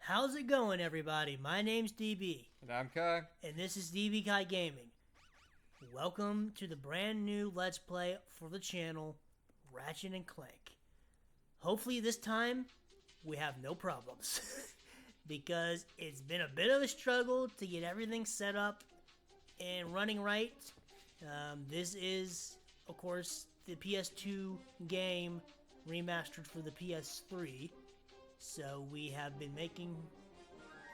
How's it going, everybody? My name's DB, And I'm Kai. and this is DB Kai Gaming. Welcome to the brand new Let's Play for the channel, Ratchet and Clank. Hopefully this time, we have no problems. Because it's been a bit of a struggle to get everything set up and running right. This is, of course, the PS2 game remastered for the PS3. So we have been making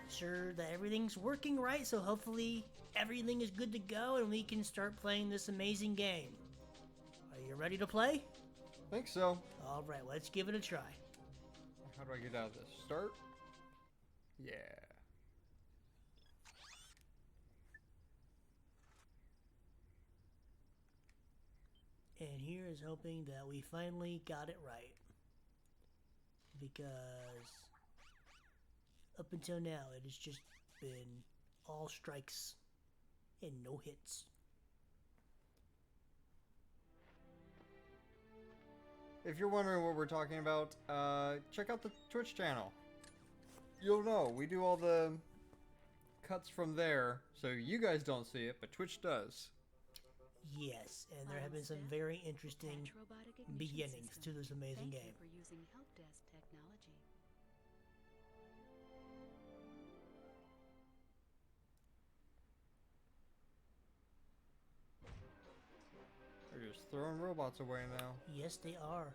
sure that everything's working right, so hopefully everything is good to go and we can start playing this amazing game. Are you ready to play? Think so. Alright, let's give it a try. How do I get out of this? Start? Yeah. And here is hoping that we finally got it right. Because up until now, it has just been all strikes and no hits. If you're wondering what we're talking about, check out the Twitch channel. You'll know. We do all the cuts from there, so you guys don't see it, but Twitch does. Yes, and there have been some very interesting beginnings to this amazing game. For using help desk technology. They're just throwing robots away now. Yes, they are.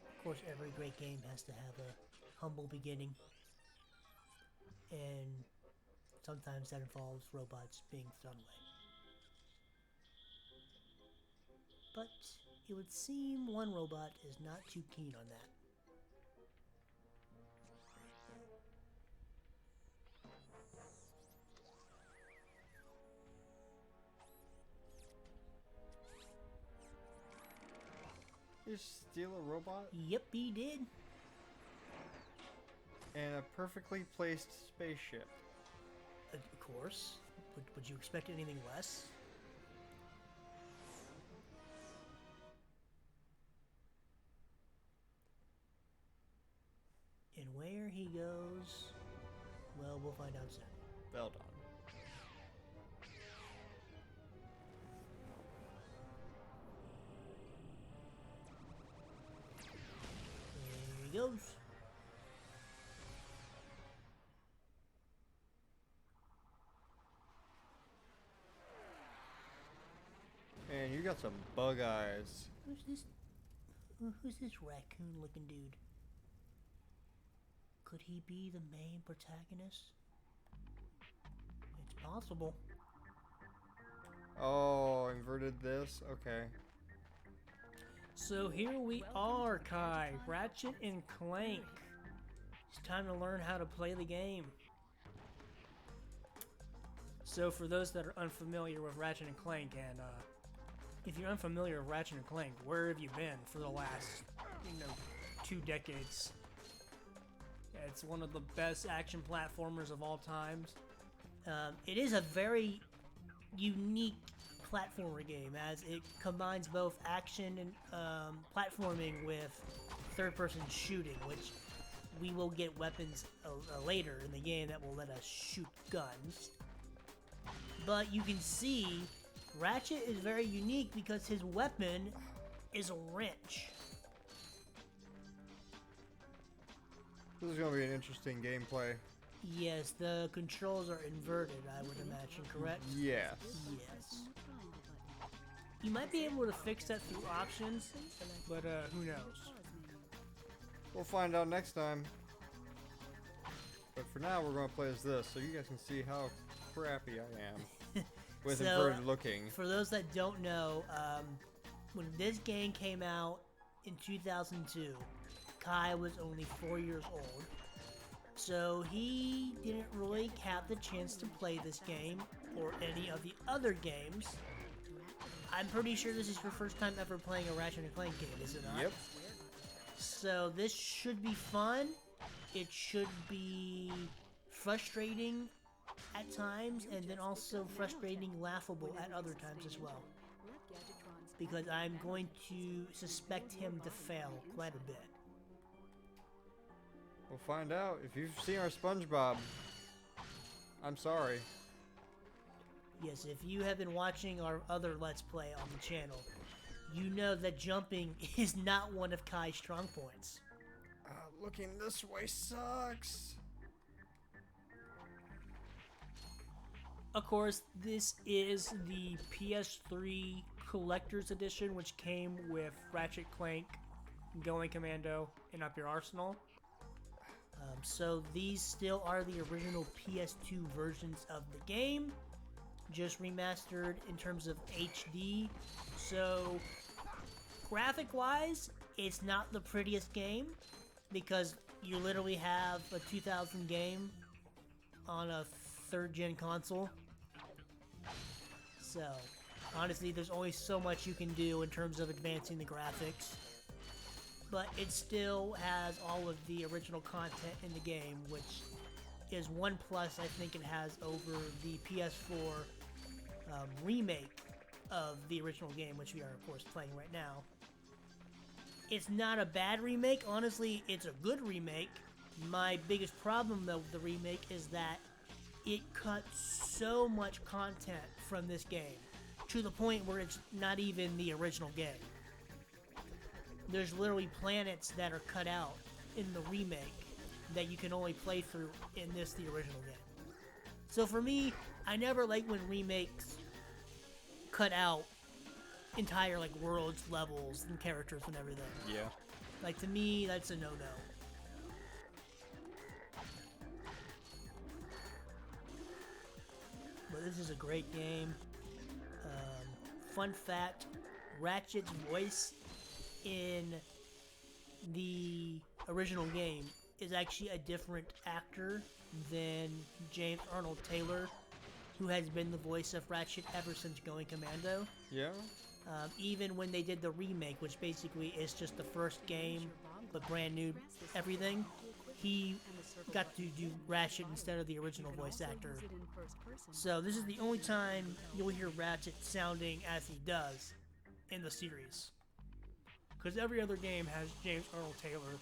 Of course, every great game has to have a humble beginning. And sometimes that involves robots being thrown away. But it would seem one robot is not too keen on that. You steal a robot Yep, he did. and a perfectly placed spaceship. Of course. Would you expect anything less? And where he goes, well, we'll find out soon. Well done. There he goes. And you got some bug eyes. Who's this raccoon-looking dude? Could he be the main protagonist? It's possible. Oh, inverted this? Okay. So here we are, Kai. Ratchet and Clank. It's time to learn how to play the game. So for those that are unfamiliar with Ratchet and Clank, and if you're unfamiliar with Ratchet and Clank, where have you been for the last, 2 decades? It's one of the best action platformers of all times. It is a very unique platformer game as it combines both action and platforming with third-person shooting, which we will get weapons later in the game that will let us shoot guns. But you can see Ratchet is very unique because his weapon is a wrench. This is going to be an interesting gameplay. Yes, the controls are inverted, I would imagine, correct? Yes. Yes. You might be able to fix that through options, but who knows? We'll find out next time. But for now, we're going to play as this, so you guys can see how crappy I am. With So, inverted looking. For those that don't know, when this game came out in 2002, Kai was only 4 years old. So he didn't really have the chance to play this game or any of the other games. I'm pretty sure this is your first time ever playing a Ratchet and Clank game, is it not? Yep. So this should be fun. It should be frustrating at times, and then also frustrating, laughable at other times as well. because I'm going to suspect him to fail quite a bit. We'll find out. If you've seen our SpongeBob, I'm sorry. Yes, if you have been watching our other Let's Play on the channel, you know that jumping is not one of Kai's strong points. Looking this way sucks. Of course, this is the PS3 Collector's Edition, which came with Ratchet Clank, Going Commando, and Up Your Arsenal. So these still are the original PS2 versions of the game, just remastered in terms of HD. So graphic-wise, it's not the prettiest game, because you literally have a 2000 game on a third-gen console. So, honestly, there's only so much you can do in terms of advancing the graphics. But it still has all of the original content in the game, which is one plus I think it has over the PS4 remake of the original game, which we are, of course, playing right now. It's not a bad remake. Honestly, it's a good remake. My biggest problem, though, with the remake is that it cut so much content from this game to the point where it's not even the original game. There's literally planets that are cut out in the remake that you can only play through in the original game. So for me, I never like when remakes cut out entire worlds, levels, and characters and everything. Yeah. To me, that's a no-no. But this is a great game. Fun fact, Ratchet's voice in the original game is actually a different actor than James Arnold Taylor, who has been the voice of Ratchet ever since Going Commando. Yeah? Even when they did the remake, which basically is just the first game, but brand new everything, he got to do Ratchet instead of the original voice actor. So this is the only time you'll hear Ratchet sounding as he does in the series. Because every other game has James Arnold Taylor,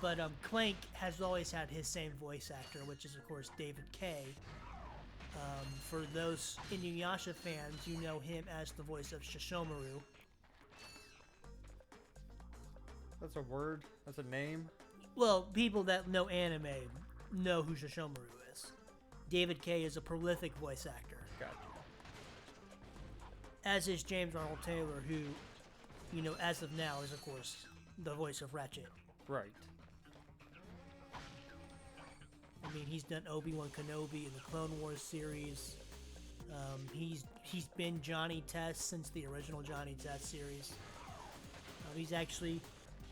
but Clank has always had his same voice actor, which is, of course, David Kay. For those Inuyasha fans, you know him as the voice of Shishomaru. That's a word? That's a name? Well, people that know anime know who Shishomaru is. David Kay is a prolific voice actor. Gotcha. As is James Arnold Taylor, who, as of now is, of course, the voice of Ratchet. Right. I mean, he's done Obi-Wan Kenobi in the Clone Wars series. He's been Johnny Test since the original Johnny Test series. He's actually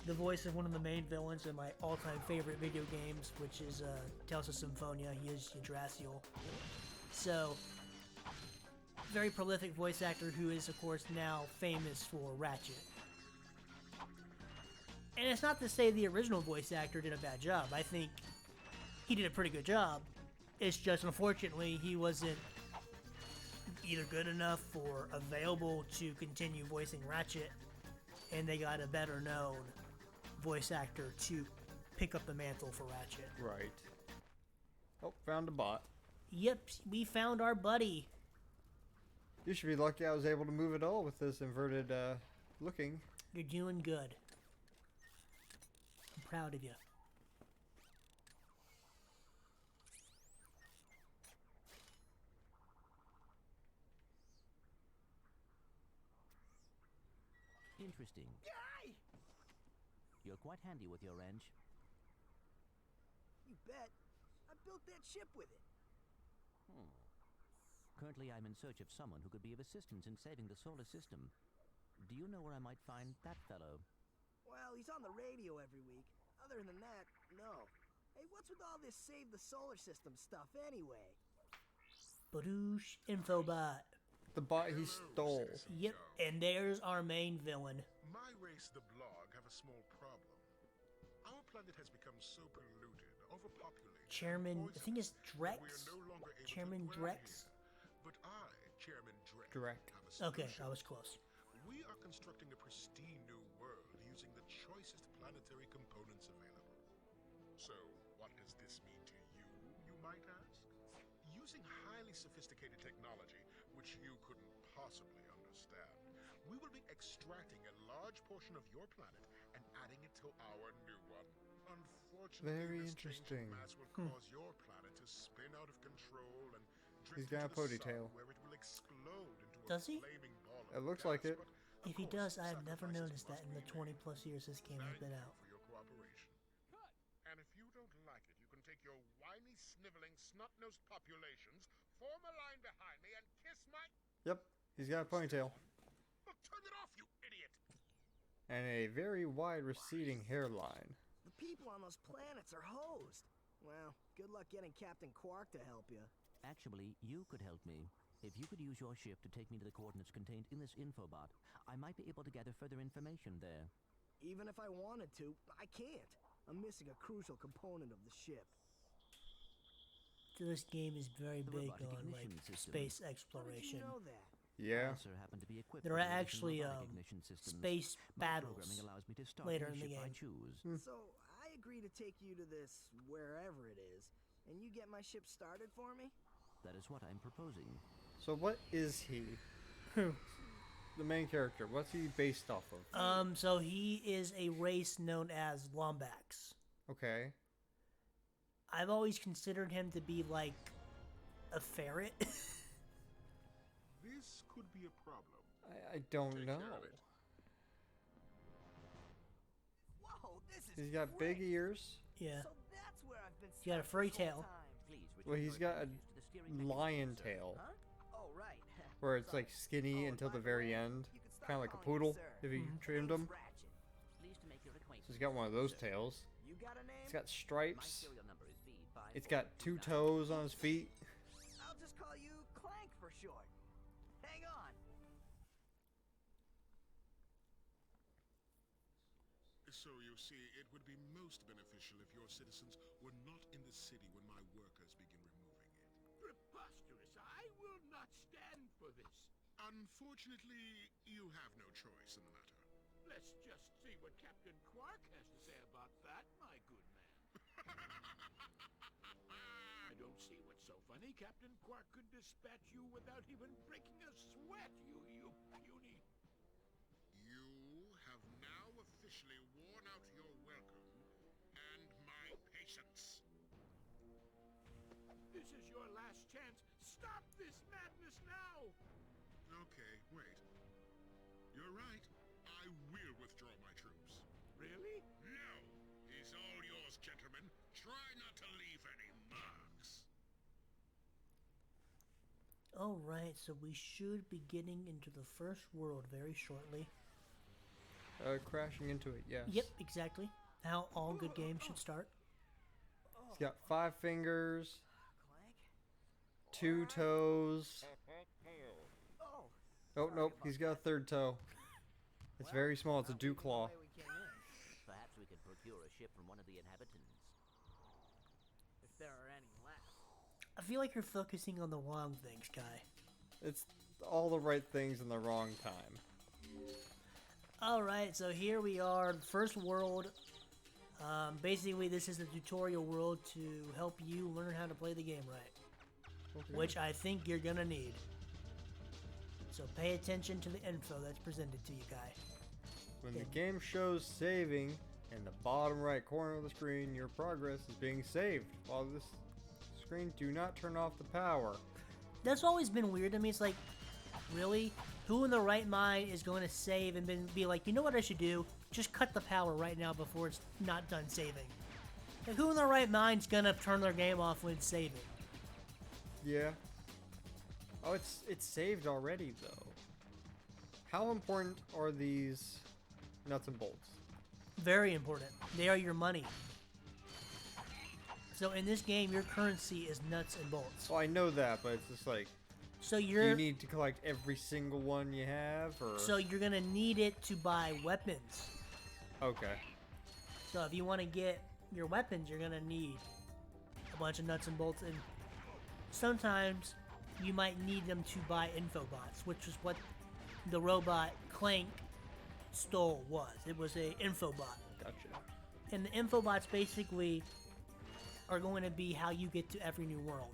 the voice of one of the main villains in my all-time favorite video games, which is Tales of Symphonia. He is Yggdrasil. So, very prolific voice actor who is, of course, now famous for Ratchet. And it's not to say the original voice actor did a bad job. I think he did a pretty good job. It's just, unfortunately, he wasn't either good enough or available to continue voicing Ratchet, and they got a better known voice actor to pick up the mantle for Ratchet. Right. Oh, found a bot. Yep, we found our buddy. You should be lucky I was able to move it all with this inverted, looking. You're doing good. I'm proud of you. Interesting. You're quite handy with your wrench. You bet. I built that ship with it. Currently, I'm in search of someone who could be of assistance in saving the solar system. Do you know where I might find that fellow? Well, he's on the radio every week. Other than that, no. Hey, what's with all this save the solar system stuff anyway? Badoosh Infobot. The bot he stole. Yep, and there's our main villain. My race, the Blog, have a small problem. Our planet has become so polluted, overpopulated. Chairman, I think it's poisoned, Drex? we are no longer able to Chairman dwell Drex? here. But I, Chairman Drex, Direct. have a Okay, solution. I was close. We are constructing a pristine new world using the choicest planetary components available. So, what does this mean to you, you might ask? Using highly sophisticated technology, which you couldn't possibly understand, we will be extracting a large portion of your planet and adding it to our new one. Unfortunately, Very this change interesting. in mass will cause your planet to spin out of control and He's drift got a into the ponytail. sun, where it will explode into Does a he? flaming ball of It looks gas, like it. but of If he course, does, I have never sacrifices noticed that must in the be 20 made. plus years this game has Thank been you out. for your cooperation. And if you don't like it, you can take your whiny, sniveling, snot-nosed populations, form a line behind me, and kiss my... Yep, he's got a ponytail. Well, turn it off, you idiot! And a very wide receding hairline. The people on those planets are hosed. Well, good luck getting Captain Quark to help you. Actually, you could help me. If you could use your ship to take me to the coordinates contained in this infobot, I might be able to gather further information there. Even if I wanted to, I can't. I'm missing a crucial component of the ship. So this game is very The big robotic on like ignition system. space How did exploration. you know that? Yeah. I, sir, happen to be equipped There with are additional actually robotic ignition systems. space My battles programming allows me to start later any in the ship I game. choose. So, I agree to take you to this wherever it is, and you get my ship started for me? That is what I'm proposing. So what is he? Who? The main character. What's he based off of? So he is a race known as Lombax. Okay. I've always considered him to be like a ferret. This could be a problem. I don't Take know. care of it. Whoa, this is He's got great. big ears. Yeah. So that's where I've been He's got a stuck furry this whole tail. time. Please, Well, he's got a to the steering mechanism, lion sir. tail. Huh? Oh, right. Where it's Sorry. like skinny Oh, until by the the very way, end. you can start Kind of like a calling me poodle sir. if you Mhm. trimmed Name's him. Ratchet. Pleased to make your acquaintance. So he's got one of those sir. tails. You got a name? It's got My stripes. serial number is B5. It's got two toes on his feet. I'll just call you Clank for short. Hang on. So you see, it would be most beneficial if your citizens were not in the city when my workers begin removing it. Preposterous! I will not stand for this. Unfortunately, you have no choice in the matter. Let's just see what Captain Quark has to say about that, my good man. I don't see what's so funny. Captain Quark could dispatch you without even breaking a sweat, you puny... You have now officially worn out your welcome and my patience. This is your last chance. Stop this madness now! Okay, wait. You're right. I will withdraw my troops. Really? No! He's all yours, gentlemen. Try not to leave any marks. Alright, so we should be getting into the first world very shortly. Crashing into it, yes. Yep, exactly. How all good games should start. He's got 5 fingers, Clank? 2 toes. Oh. Oh, sorry nope, about he's got a that. 3rd toe. It's very small, it's a Not leaving dew claw. the way we came in, Perhaps we could procure a ship from one of the inhabitants. if there are any left. I feel like you're focusing on the wrong things, Kai. It's all the right things in the wrong time. Alright, so here we are, the first world. Basically, this is the tutorial world to help you learn how to play the game right. Okay. Which I think you're gonna need. So pay attention to the info that's presented to you, Kai. When the game shows saving in the bottom right corner of the screen, your progress is being saved. While this screen, do not turn off the power. That's always been weird to me. It's like, really? Who in the right mind is going to save and be like, you know what I should do? Just cut the power right now before it's not done saving. Like, who in their right mind's going to turn their game off when it's saving? Yeah. Oh, it's saved already though. How important are these nuts and bolts? Very important. They are your money. So in this game, your currency is nuts and bolts. Well, I know that, but it's just like, So do you're you need to collect every single one you have, or? so you're gonna need it to buy weapons. Okay. So if you want to get your weapons, you're gonna need a bunch of nuts and bolts, and sometimes you might need them to buy infobots, which is what the robot Clank stole was. It was a infobot. Gotcha. And the infobots basically are going to be how you get to every new world.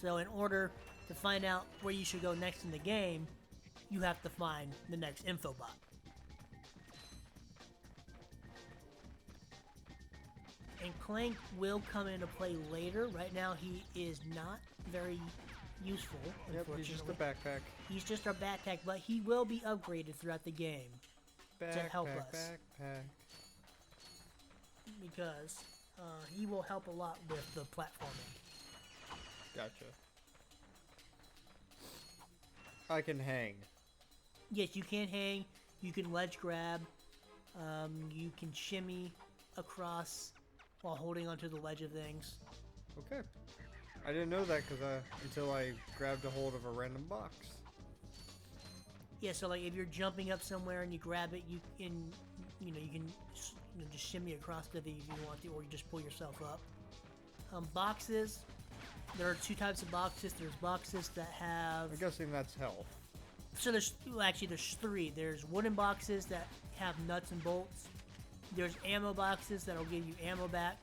So in order to find out where you should go next in the game, you have to find the next infobot. And Clank will come into play later. Right now he is not very useful, Yep, unfortunately. he's just a backpack. He's just our backpack, but he will be upgraded throughout the game Backpack, help us. backpack. because he will help a lot with the platforming. Gotcha. I can hang. Yes, you can hang, you can ledge grab, you can shimmy across while holding onto the ledge of things. Okay. I didn't know that until I grabbed a hold of a random box. Yeah, so like if you're jumping up somewhere and you grab it, you can just shimmy across to the if you want to, or you just pull yourself up. Boxes. There are two types of boxes. There's boxes that have. I'm guessing that's health. So there's three. There's wooden boxes that have nuts and bolts. There's ammo boxes that'll give you ammo back,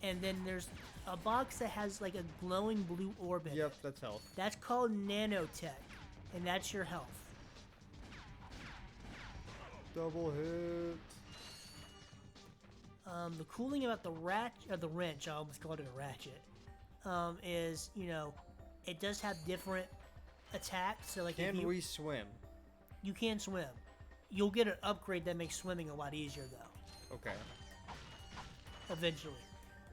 and then there's a box that has like a glowing blue orb in it. Yep, that's health. That's called nanotech, and that's your health. Double hit. The cool thing about the wrench, I almost called it a ratchet, is it does have different attacks. So like, Can we swim? You can swim. You'll get an upgrade that makes swimming a lot easier though. Okay. Eventually.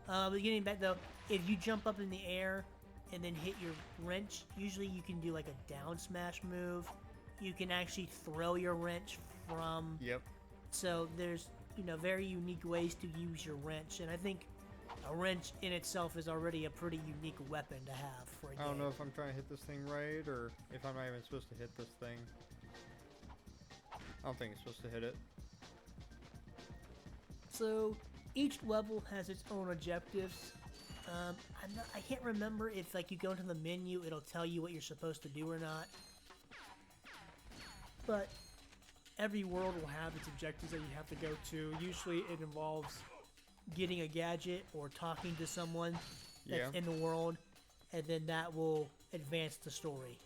But getting back though, if you jump up in the air and then hit your wrench, usually you can do like a down smash move. You can actually throw your wrench from. Yep. So there's very unique ways to use your wrench, and I think a wrench in itself is already a pretty unique weapon to have for a game. I don't know if I'm trying to hit this thing right, or if I'm not even supposed to hit this thing. I don't think it's supposed to hit it. So each level has its own objectives. I can't remember if like you go into the menu, it'll tell you what you're supposed to do or not. But every world will have its objectives that you have to go to. Usually it involves getting a gadget or talking to someone that's in the world, and then that will advance the story.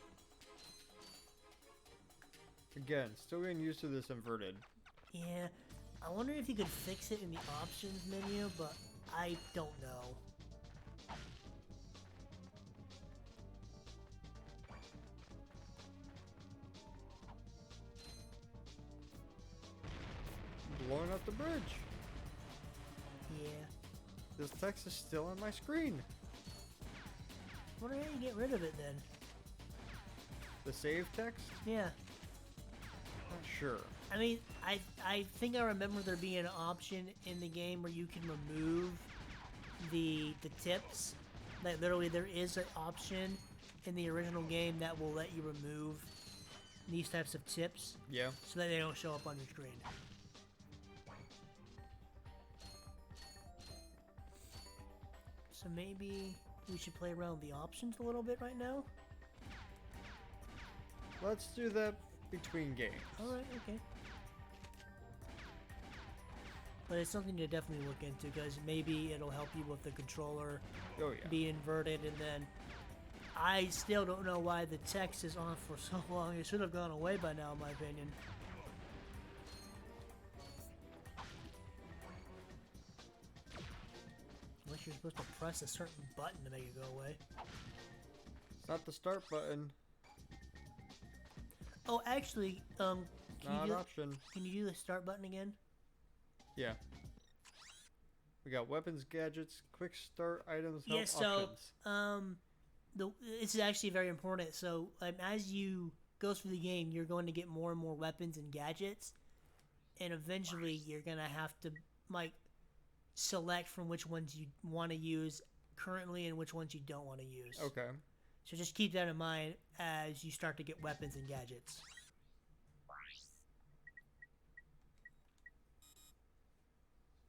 Again, still getting used to this inverted. Yeah, I wonder if you could fix it in the options menu, but I don't know. Blowing up the bridge. Yeah. This text is still on my screen. I wonder how you get rid of it then. The save text? Yeah. Not sure. I mean, I think I remember there being an option in the game where you can remove the tips. Like literally there is an option in the original game that will let you remove these types of tips. Yeah. So that they don't show up on your screen. So maybe we should play around with the options a little bit right now? Let's do that between games. Alright, okay. But it's something to definitely look into, because maybe it'll help you with the controller Oh yeah. being inverted, and then I still don't know why the text is on for so long. It should have gone away by now, in my opinion. Unless you're supposed to press a certain button to make it go away. It's not the start button. Oh, actually, Not an option. can you do the start button again? Yeah. We got weapons, gadgets, quick start items, help Yeah, so, options. this is actually very important. So, as you go through the game, you're going to get more and more weapons and gadgets, and eventually you're going to have to, select from which ones you want to use currently and which ones you don't want to use. Okay. So just keep that in mind as you start to get weapons and gadgets.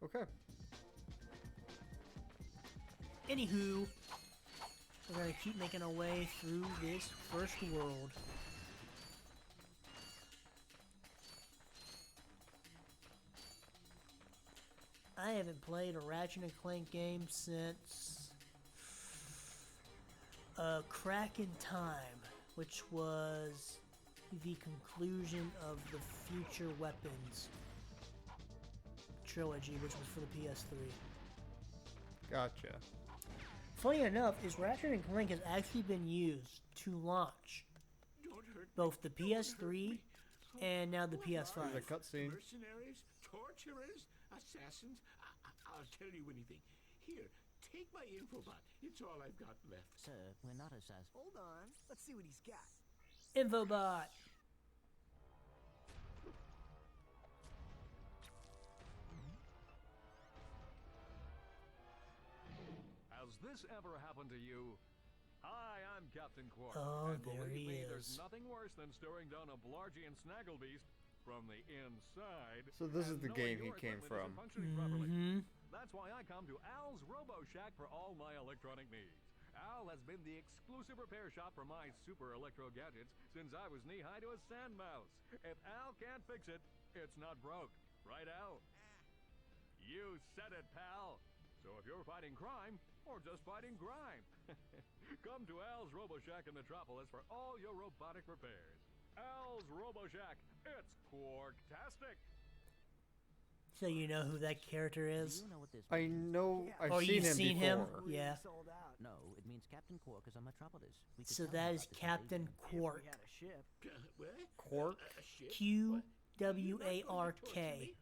Okay. Anywho, we're going to keep making our way through this first world. I haven't played a Ratchet and Clank game since Crack in Time, which was the conclusion of the Future Weapons trilogy, which was for the PS3. Gotcha. Funny enough, is Ratchet and Clank has actually been used to launch Don't hurt both the PS3 and now the PS5. There's a cutscene. mercenaries, torturers, assassins. I'll tell you anything. Here, take my infobot. It's all I've got left. Sir, we're not assassins. Hold on. Let's see what he's got. Infobot. Has this ever happened to you? Hi, I'm Captain Quark. Oh, and there believe he me, is. there's nothing worse than staring down a Blargian Snagglebeast from the inside. So this is and the knowing game he your came equipment from. isn't functioning properly. Mm-hmm. That's why I come to Al's Robo Shack for all my electronic needs. Al has been the exclusive repair shop for my super electro gadgets since I was knee-high to a sand mouse. If Al can't fix it, it's not broke. Right, Al? You said it, pal. So if you're fighting crime, or just fighting grime, come to Al's Robo Shack in Metropolis for all your robotic repairs. Al's Robo Shack, it's Quarktastic. So you know who that character Do is? you know what this I means? know. I've Or seen you've him seen before. him? We're Yeah. sold out. No, it means Captain Quark is on Metropolis. We could So tell that him is about this Captain invasion. If we Quark. had a ship. What? Quark? A ship? QWARK.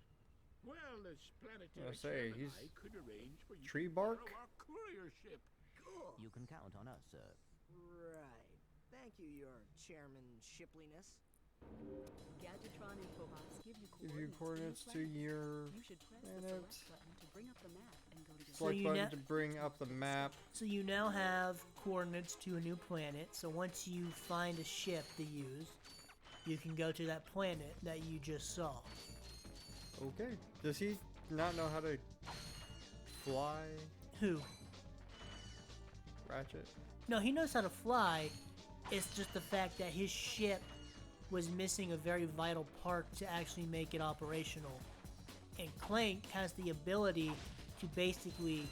Well, this planetary I say, chap and he's I could arrange for you tree to bark? borrow our courier ship. Cool. You can count on us, sir. Right. Thank you, your chairman shipliness. Gadgetron infobots give you Give you coordinates to planet. your You should press the planet. select button to bring up the map and go to your Select you button na- to bring up the map. So you now have coordinates to a new planet. So once you find a ship to use, you can go to that planet that you just saw. Okay. Does he not know how to fly, Who? Ratchet? No, he knows how to fly. It's just the fact that his ship was missing a very vital part to actually make it operational. And Clank has the ability to basically,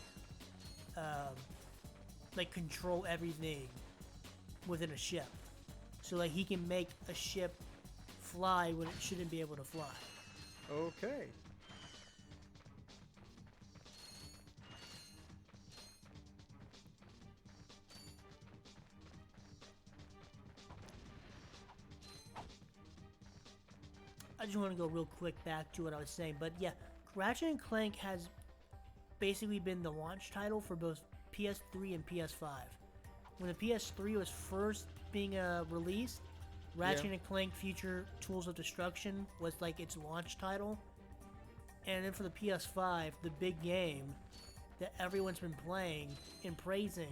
like, control everything within a ship. So, like, he can make a ship fly when it shouldn't be able to fly. Okay. I just want to go real quick back to what I was saying, but yeah, Ratchet and Clank has basically been the launch title for both PS3 and PS5. When the PS3 was first being released, Ratchet Yeah. and Clank Future Tools of Destruction was like its launch title. And then for the PS5, the big game that everyone's been playing and praising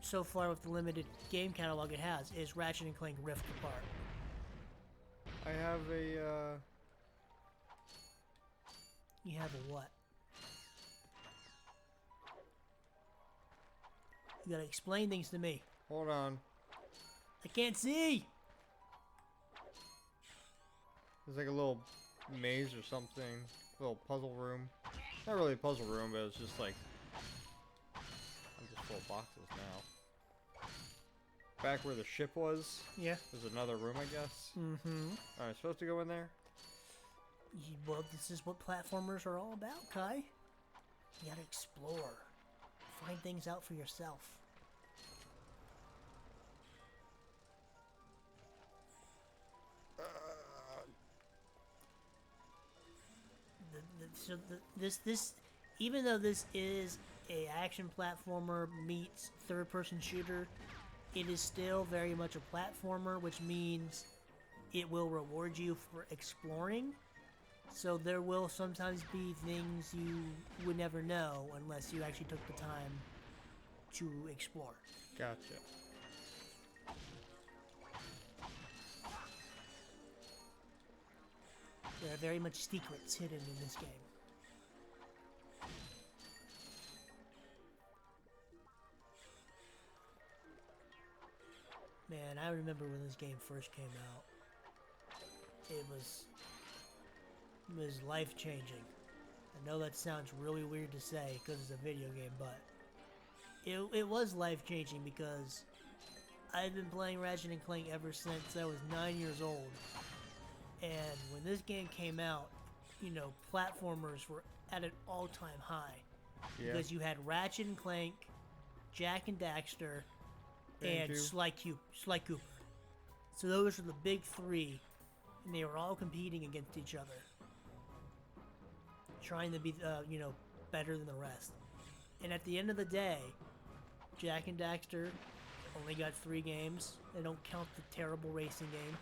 so far with the limited game catalog it has is Ratchet and Clank Rift Apart. I have a, You have a what? You gotta explain things to me. hold on. I can't see! There's like a little maze or something. Little puzzle room. Not really a puzzle room, but it's just like... I'm just full of boxes now. Back where the ship was, Yeah. there's another room, I guess. Mm-hmm. Am I supposed to go in there? Well, this is what platformers are all about, Kai. You gotta explore. Find things out for yourself. This, even though this is a action platformer meets third-person shooter, it is still very much a platformer, which means it will reward you for exploring. So there will sometimes be things you would never know unless you actually took the time to explore. Gotcha. There are very much secrets hidden in this game. Man, I remember when this game first came out. It was life-changing. I know that sounds really weird to say because it's a video game, but it was life-changing because I've been playing Ratchet and Clank ever since I was 9 years old. And when this game came out, you know, platformers were at an all-time high. Yeah. Because you had Ratchet and Clank, Jack and Daxter, and Banjo. Sly Cooper. So those were the big three, and they were all competing against each other. Trying to be, you know, better than the rest. And at the end of the day, Jack and Daxter only got 3 games. They don't count the terrible racing game.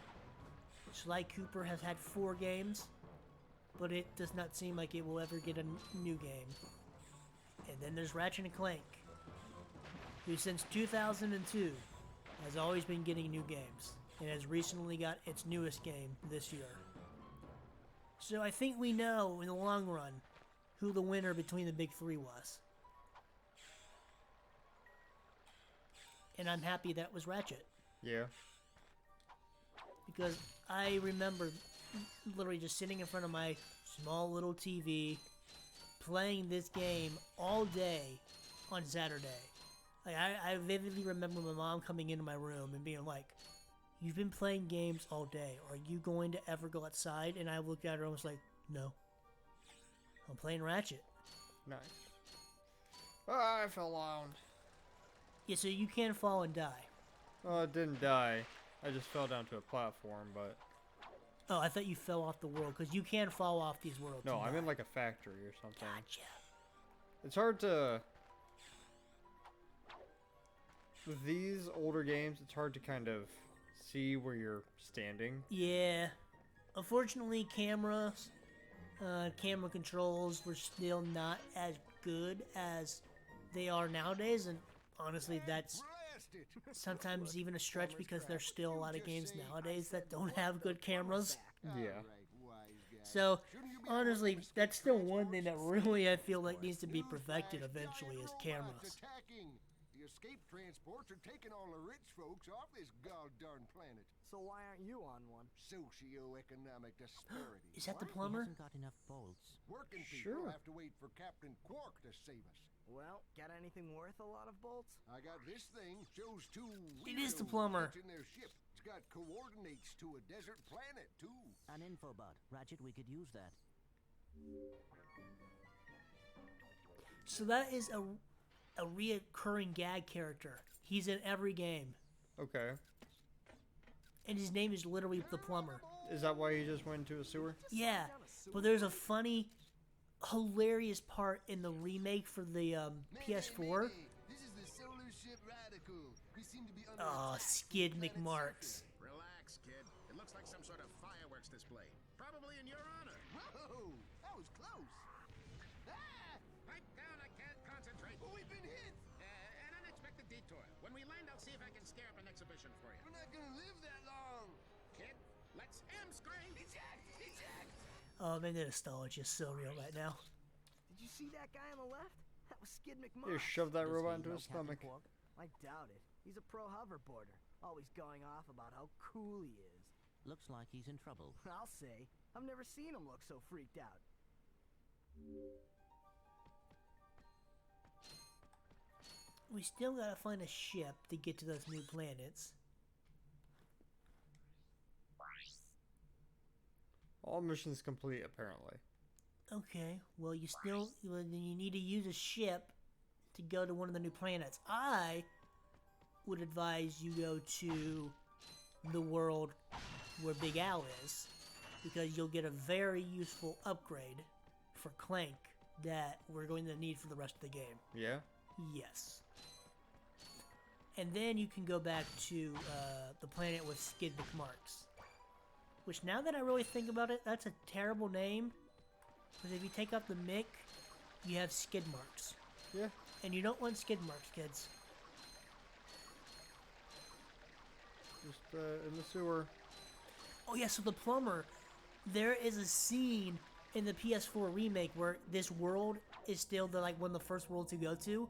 Sly Cooper has had 4 games, but it does not seem like it will ever get a new game. And then there's Ratchet and Clank, who since 2002 has always been getting new games, and has recently got its newest game this year. So I think we know, in the long run, who the winner between the big 3 was. And I'm happy that was Ratchet. Yeah. Because I remember literally just sitting in front of my small little TV, playing this game all day on Saturday. Like I vividly remember my mom coming into my room and being like, "You've been playing games all day. Are you going to ever go outside?" And I looked at her and was like, "No. I'm playing Ratchet." Nice. Ah, I fell down. Yeah, so you can fall and die. Oh, it didn't die. I just fell down to a platform, but... Oh, I thought you fell off the world, because you can fall off these worlds. No, and I'm die. in like a factory or something. Gotcha. It's hard to... With these older games, it's hard to kind of see where you're standing. Yeah. Unfortunately, camera controls were still not as good as they are nowadays, and honestly, that's sometimes even a stretch because there's still a lot of games nowadays that don't have good cameras. Yeah. So, honestly, that's still one thing that really I feel like needs to be perfected eventually is cameras. The escape transports are taking all the rich folks off this goddamn planet. So why aren't you on one? Socio-economic disparity. Is that the He plumber? hasn't got enough bolts. Working people Sure. have to wait for Captain Quark to save us. Well, got anything worth a lot of bolts? I got this thing. Shows 2 It is the weirdos plumber. in their ship. It's got coordinates to a desert planet, too. An infobot. Ratchet, we could use that. So that is a reoccurring gag character. He's in every game. Okay. And his name is literally the plumber. Is that why you just went into a sewer? Yeah, but there's a funny, hilarious part in the remake for the PS4. This is the solar ship Radical. We seem to be under Oh, attack. Skid Planet McMarks. Relax, kid. It looks like some sort of fireworks display. Probably in your honor. Whoa, that was close. Ah! Pipe down, I can't concentrate. But we've been hit. An unexpected detour. When we land, I'll see if I can scare up an exhibition for you. We're not gonna live that long. Kid, let's scream. Eject! Eject! Oh man, the nostalgia is so real right now. Did you see that guy on the left? That was Skid You McMarks. shove that Does robot he into know his Captain stomach. Quark? I doubt it. He's a pro hoverboarder, always going off about how cool he is. Looks like he's in trouble. I'll say, I've never seen him look so freaked out. We still gotta find a ship to get to those new planets. All missions complete, apparently. Okay, well then you need to use a ship to go to one of the new planets. I would advise you go to the world where Big Al is, because you'll get a very useful upgrade for Clank that we're going to need for the rest of the game. Yeah? Yes. And then you can go back to the planet with Skid McMarks. Which, now that I really think about it, that's a terrible name. Because if you take out the Mick, you have skid marks. Yeah. And you don't want skid marks, kids. Just in the sewer. Oh yeah, so the plumber, there is a scene in the PS4 remake where this world is still one of the first worlds to go to.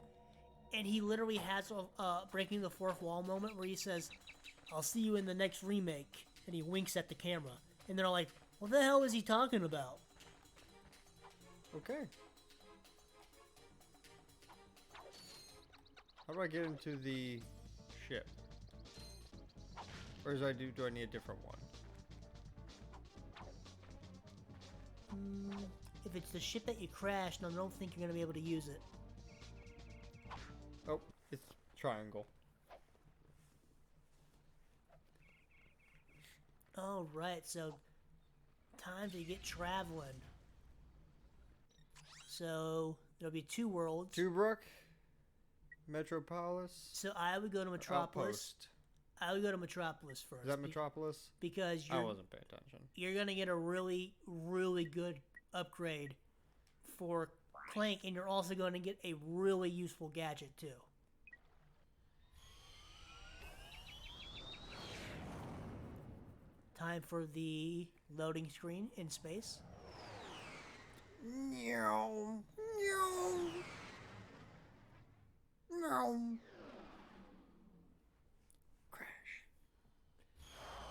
And he literally has a breaking the fourth wall moment where he says, "I'll see you in the next remake." And he winks at the camera. And they're all like, what the hell is he talking about? Okay. How do I get into the ship? Or do I need a different one? If it's the ship that you crashed, I don't think you're gonna be able to use it. Oh, it's triangle. Oh, right, so time to get traveling. So there'll be 2 worlds. Tobruk, Metropolis, So I would go to Metropolis. Outpost. I would go to Metropolis first. Is that Metropolis? Because I wasn't paying attention. you're gonna get a really, really good upgrade for Clank, and you're also going to get a really useful gadget too. Time for the loading screen in space. Meow, meow, meow. Crash.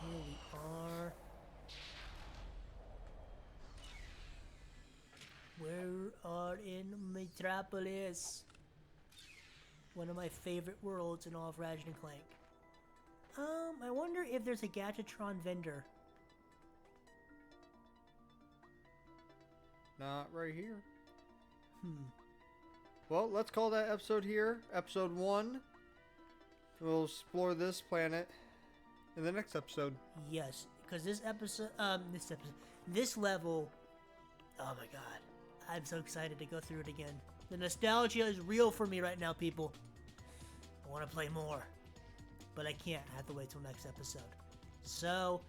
Here we are. We are in Metropolis. One of my favorite worlds in all of Ratchet and Clank. I wonder if there's a Gadgetron vendor. Not right here. Well, let's call that episode here. Episode 1. We'll explore this planet in the next episode. Yes, because this level, oh my god. I'm so excited to go through it again. The nostalgia is real for me right now, people. I want to play more. But I can't. I have to wait till next episode. So,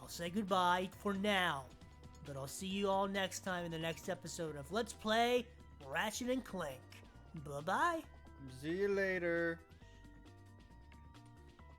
I'll say goodbye for now. But I'll see you all next time in the next episode of Let's Play Ratchet and Clank. Bye-bye. See you later.